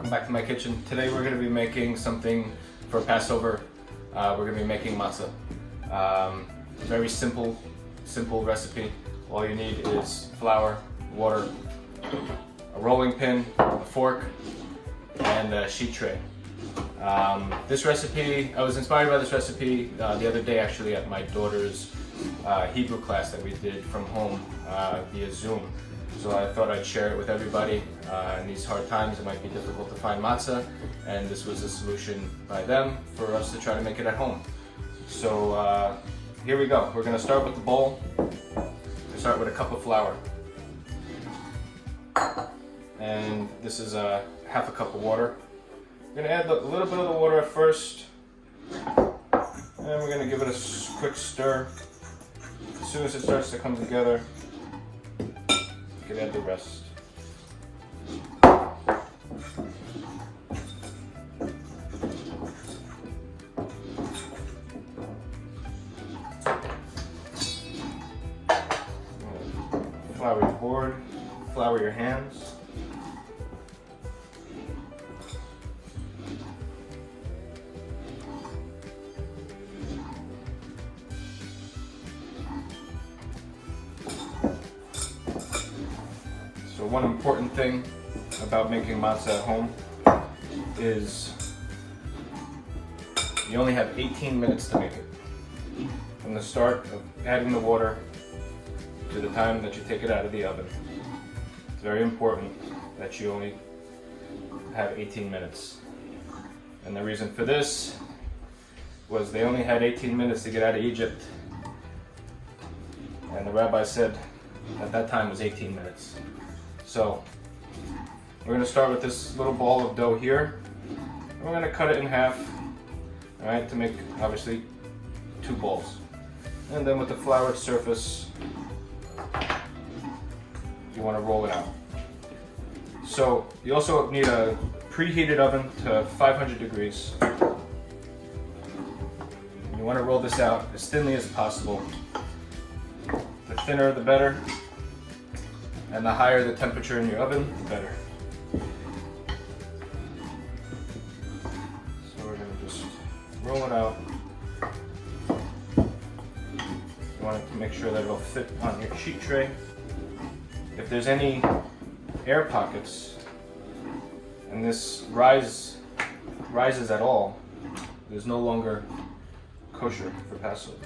welcome back to my kitchen. Today we're going to be making something for Passover. We're going to be making matzah. Very simple recipe. All you need is flour, water, a rolling pin, a fork, and a sheet tray. This recipe, I was inspired by this recipe the other day actually at my daughter's Hebrew class that we did from home via Zoom. So I thought I'd share it with everybody. In these hard times it might be difficult to find matzah, and this was a solution by them for us to try to make it at home. So here we go. We're going to start with the bowl. We start with a cup of flour. And this is half a cup of water. We're going to add a little bit of the water at first, and we're going to give it a quick stir. As soon as it starts to come together, you can add the rest. Flour your board, flour your hands. So one important thing about making matzah at home is you only have 18 minutes to make it. From the start of adding the water to the time that you take it out of the oven. It's very important that you only have 18 minutes. And the reason for this was they only had 18 minutes to get out of Egypt. And the rabbi said at that time was 18 minutes. So we're going to start with this little ball of dough here. And we're going to cut it in half, all right, to make obviously 2 balls. And then with the floured surface, you want to roll it out. So you also need a preheated oven to 500 degrees. You want to roll this out as thinly as possible. The thinner the better, and the higher the temperature in your oven, the better. So we're going to just roll it out. You want to make sure that it'll fit on your sheet tray. If there's any air pockets and this rises at all, there's no longer kosher for Passover.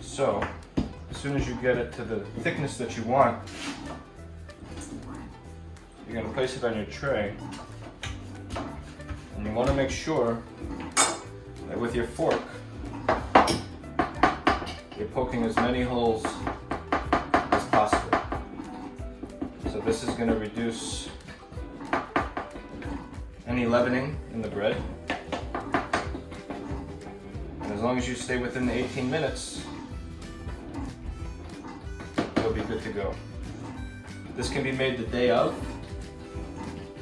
So as soon as you get it to the thickness that you want, you're going to place it on your tray, and you want to make sure that with your fork you're poking as many holes as possible. So this is going to reduce any leavening in the bread, and as long as you stay within the 18 minutes, you'll be good to go. This can be made the day of.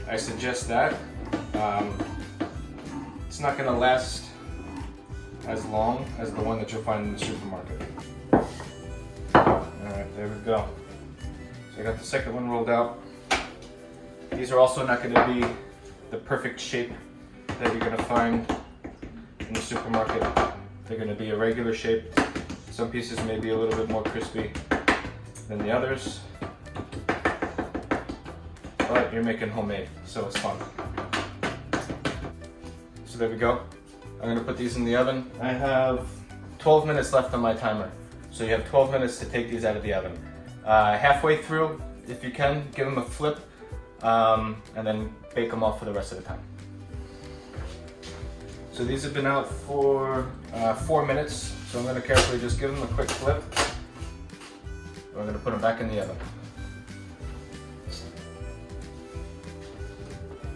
I suggest that. It's not going to last as long as the one that you'll find in the supermarket. Alright, there we go. So I got the second one rolled out. These are also not going to be the perfect shape that you're going to find in the supermarket. They're going to be a regular shape. Some pieces may be a little bit more crispy than the others, but you're making homemade, so it's fun. So there we go. I'm going to put these in the oven. I have 12 minutes left on my timer, so you have 12 minutes to take these out of the oven. Halfway through, if you can, give them a flip, and then bake them off for the rest of the time. So these have been out for 4 minutes, so I'm going to carefully just give them a quick flip. We're going to put them back in the oven.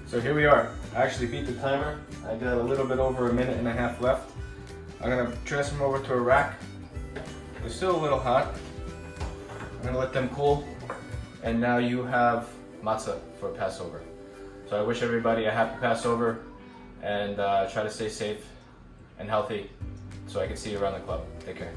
So here we are. I actually beat the timer. I got a little bit over 1.5 minutes left. I'm going to transfer them over to a rack. They're still a little hot. I'm going to let them cool. And now you have matzah for Passover. So I wish everybody a happy Passover, and try to stay safe and healthy so I can see you around the club. Take care.